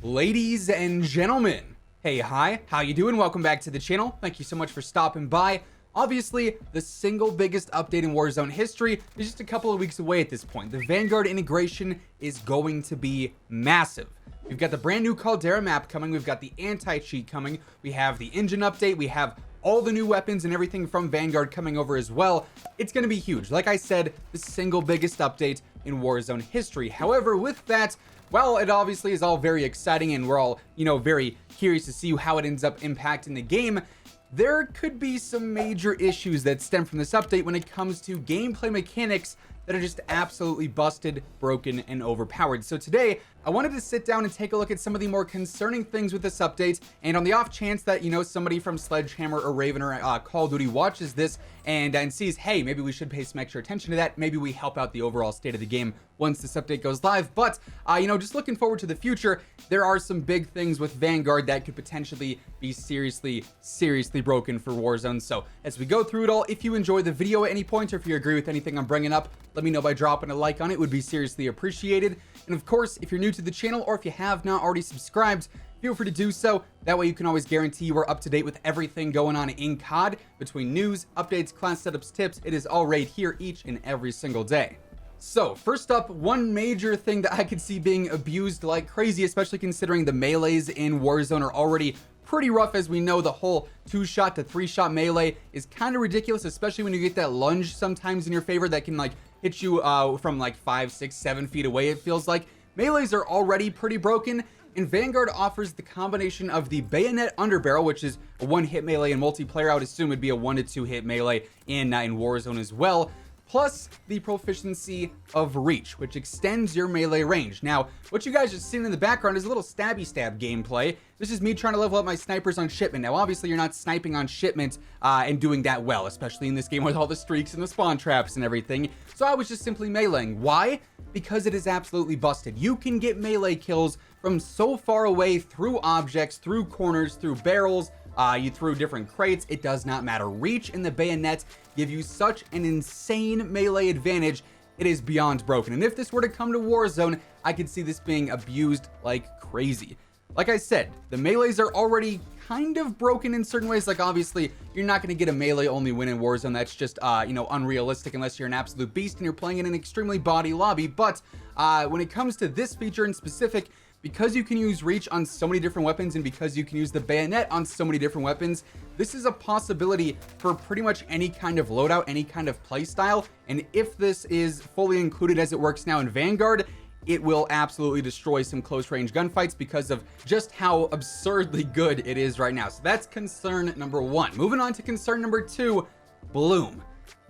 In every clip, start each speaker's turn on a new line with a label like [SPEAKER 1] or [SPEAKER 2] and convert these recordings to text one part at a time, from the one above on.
[SPEAKER 1] Ladies and gentlemen, hey, hi, how you doing? Welcome back to the channel. Thank you so much for stopping by. Obviously, the single biggest update in Warzone history is just a couple of weeks away at this point. The Vanguard integration is going to be massive. We've got the brand new Caldera map coming. We've got the anti-cheat coming. We have the engine update. We have all the new weapons and everything from Vanguard coming over as well. It's going to be huge. Like I said, the single biggest update in Warzone history. However, with that, well, it obviously is all very exciting and we're all, very curious to see how it ends up impacting the game. There could be some major issues that stem from this update when it comes to gameplay mechanics that are just absolutely busted, broken, and overpowered. So today, I wanted to sit down and take a look at some of the more concerning things with this update, and on the off chance that, somebody from Sledgehammer or Raven or Call of Duty watches this and sees, hey, maybe we should pay some extra attention to that. Maybe we help out the overall state of the game once this update goes live. But, just looking forward to the future, there are some big things with Vanguard that could potentially be seriously broken for Warzone. So as we go through it all, if you enjoy the video at any point or if you agree with anything I'm bringing up, let me know by dropping a like on it. Would be seriously appreciated. And of course, if you're new to the channel or if you have not already subscribed, feel free to do so. That way you can always guarantee you are up to date with everything going on in COD, between news, updates, class setups, tips. It is all right here each and every single day. So first up, one major thing that I could see being abused like crazy, especially considering the melees in Warzone are already pretty rough. As we know, the whole 2-shot to 3-shot melee is kind of ridiculous, especially when you get that lunge sometimes in your favor that can hit you from 5, 6, 7 feet away. It feels like melees are already pretty broken, and Vanguard offers the combination of the bayonet underbarrel, which is a 1-hit melee in multiplayer. I would assume it'd be a 1 to 2 hit melee in Warzone as well, plus the proficiency of reach, which extends your melee range. Now, what you guys are seeing in the background is a little stabby stab gameplay. This is me trying to level up my snipers on shipment. Now, obviously, you're not sniping on shipment and doing that well, especially in this game with all the streaks and the spawn traps and everything. So I was just simply meleeing. Why? Because it is absolutely busted. You can get melee kills from so far away through objects, through corners, through barrels, you threw different crates. It does not matter. Reach and the bayonet give you such an insane melee advantage. It is beyond broken. And if this were to come to Warzone, I could see this being abused like crazy. Like I said, the melees are already kind of broken in certain ways. Obviously, you're not going to get a melee only win in Warzone. That's just, unrealistic unless you're an absolute beast and you're playing in an extremely body lobby. But when it comes to this feature in specific, because you can use reach on so many different weapons and because you can use the bayonet on so many different weapons, this is a possibility for pretty much any kind of loadout, any kind of play style. And if this is fully included as it works now in Vanguard, it will absolutely destroy some close range gunfights because of just how absurdly good it is right now. So that's concern number 1. Moving on to concern number 2, Bloom.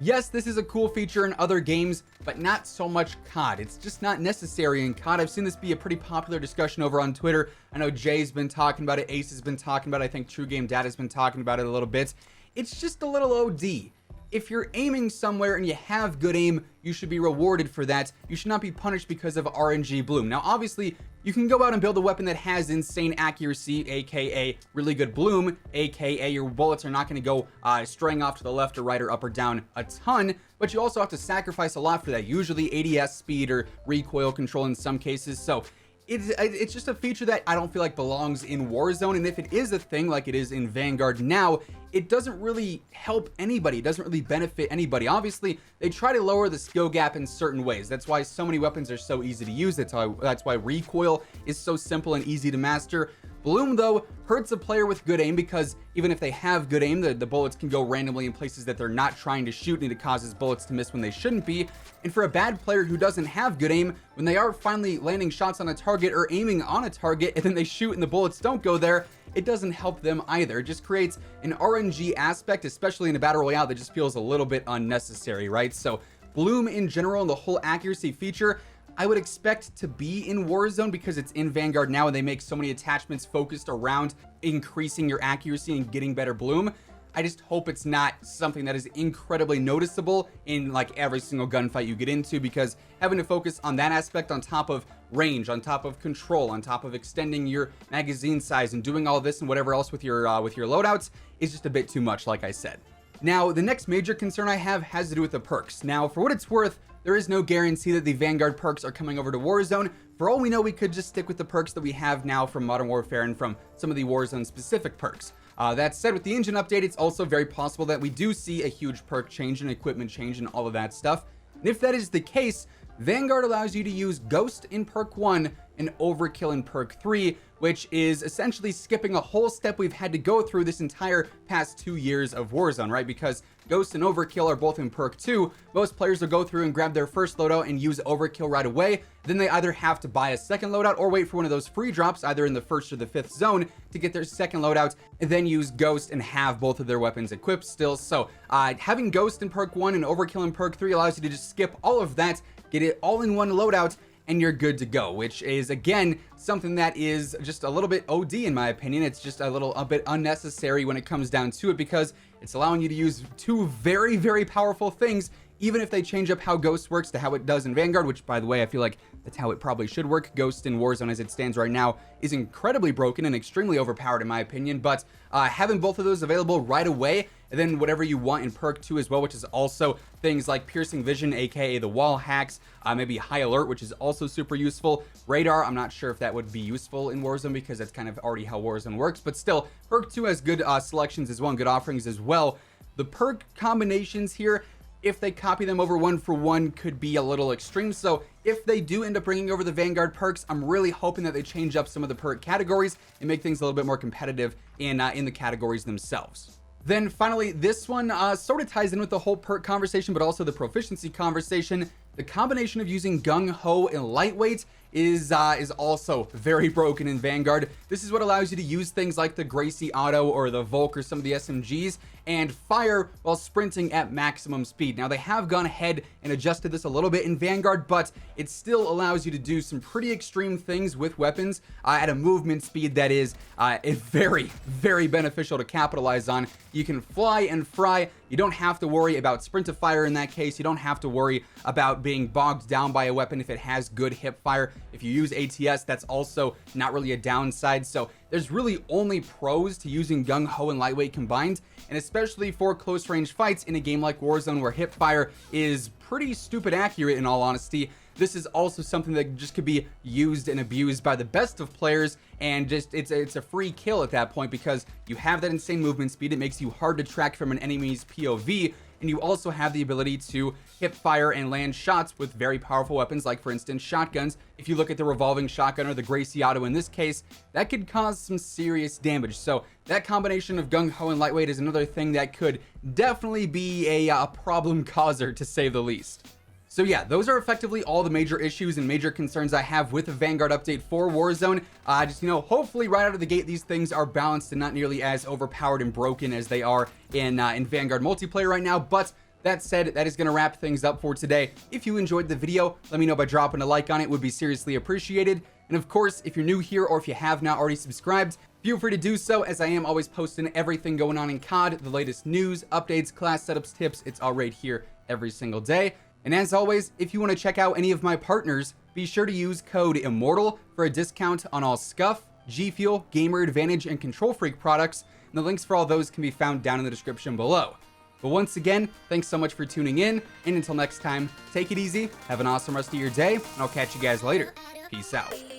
[SPEAKER 1] Yes, this is a cool feature in other games, but not so much COD. It's just not necessary in COD. I've seen this be a pretty popular discussion over on Twitter. I know Jay's been talking about it, Ace has been talking about it, I think True Game Dad has been talking about it a little bit. It's just a little OD. If you're aiming somewhere and you have good aim, you should be rewarded for that. You should not be punished because of RNG bloom. Now, obviously, you can go out and build a weapon that has insane accuracy, aka really good bloom, aka your bullets are not going to go straying off to the left or right or up or down a ton, but you also have to sacrifice a lot for that, usually ADS speed or recoil control in some cases. So it's just a feature that I don't feel like belongs in Warzone, and if it is a thing like it is in Vanguard now, it doesn't really help anybody. It doesn't really benefit anybody. Obviously, they try to lower the skill gap in certain ways. That's why so many weapons are so easy to use. That's why recoil is so simple and easy to master. Bloom, though, hurts a player with good aim because even if they have good aim, the bullets can go randomly in places that they're not trying to shoot, and it causes bullets to miss when they shouldn't be. And for a bad player who doesn't have good aim, when they are finally landing shots on a target or aiming on a target and then they shoot and the bullets don't go there, it doesn't help them either. It just creates an RNG aspect, especially in a battle royale, that just feels a little bit unnecessary, right? So Bloom in general and the whole accuracy feature, I would expect to be in Warzone because it's in Vanguard now and they make so many attachments focused around increasing your accuracy and getting better bloom. I just hope it's not something that is incredibly noticeable in every single gunfight you get into, because having to focus on that aspect on top of range, on top of control, on top of extending your magazine size and doing all this and whatever else with your loadouts is just a bit too much, like I said. Now, the next major concern I have has to do with the perks. Now, for what it's worth, there is no guarantee that the Vanguard perks are coming over to Warzone. For all we know, we could just stick with the perks that we have now from Modern Warfare and from some of the Warzone specific perks. That said, with the engine update, it's also very possible that we do see a huge perk change and equipment change and all of that stuff. And if that is the case, Vanguard allows you to use Ghost in perk 1 and Overkill in perk 3, which is essentially skipping a whole step we've had to go through this entire past 2 years of Warzone, right? Because Ghost and Overkill are both in perk 2. Most players will go through and grab their first loadout and use Overkill right away. Then they either have to buy a second loadout or wait for one of those free drops, either in the first or the fifth zone, to get their second loadout, and then use Ghost and have both of their weapons equipped still. So having Ghost in perk 1 and Overkill in perk 3 allows you to just skip all of that, get it all in one loadout, and you're good to go, which is, again, something that is just a little bit OD in my opinion. It's just a bit unnecessary when it comes down to it, because it's allowing you to use two very, very powerful things, even if they change up how Ghost works to how it does in Vanguard, which, by the way, I feel like that's how it probably should work. Ghost in Warzone, as it stands right now, is incredibly broken and extremely overpowered in my opinion, but having both of those available right away, and then whatever you want in perk 2 as well, which is also things like piercing vision, aka the wall hacks, maybe high alert, which is also super useful. Radar, I'm not sure if that would be useful in Warzone because that's kind of already how Warzone works, but still, perk 2 has good selections as well and good offerings as well. The perk combinations here, if they copy them over one for one, could be a little extreme. So if they do end up bringing over the Vanguard perks, I'm really hoping that they change up some of the perk categories and make things a little bit more competitive in the categories themselves. Then finally, this one sort of ties in with the whole perk conversation, but also the proficiency conversation. The combination of using Gung Ho and Lightweight is also very broken in Vanguard. This is what allows you to use things like the Gracie Auto or the Volk or some of the SMGs and fire while sprinting at maximum speed. Now, they have gone ahead and adjusted this a little bit in Vanguard, but it still allows you to do some pretty extreme things with weapons at a movement speed that is very, very beneficial to capitalize on. You can fly and fry. You don't have to worry about sprint to fire in that case. You don't have to worry about being bogged down by a weapon if it has good hip fire. If you use ATS, that's also not really a downside. So there's really only pros to using Gung Ho and Lightweight combined, and especially for close range fights in a game like Warzone where hip fire is pretty stupid accurate in all honesty. This is also something that just could be used and abused by the best of players, and just it's a free kill at that point because you have that insane movement speed. It makes you hard to track from an enemy's POV, and you also have the ability to hip fire and land shots with very powerful weapons, like for instance shotguns. If you look at the revolving shotgun or the Gracie Auto in this case, that could cause some serious damage. So that combination of Gung Ho and Lightweight is another thing that could definitely be a problem causer, to say the least. So yeah, those are effectively all the major issues and major concerns I have with the Vanguard update for Warzone. Just, hopefully right out of the gate, these things are balanced and not nearly as overpowered and broken as they are in Vanguard multiplayer right now. But that said, that is going to wrap things up for today. If you enjoyed the video, let me know by dropping a like on it. It would be seriously appreciated. And of course, if you're new here or if you have not already subscribed, feel free to do so, as I am always posting everything going on in COD, the latest news, updates, class setups, tips. It's all right here every single day. And as always, if you want to check out any of my partners, be sure to use code IMMORTAL for a discount on all Scuff, G Fuel, Gamer Advantage, and Control Freak products, and the links for all those can be found down in the description below. But once again, thanks so much for tuning in, and until next time, take it easy, have an awesome rest of your day, and I'll catch you guys later. Peace out.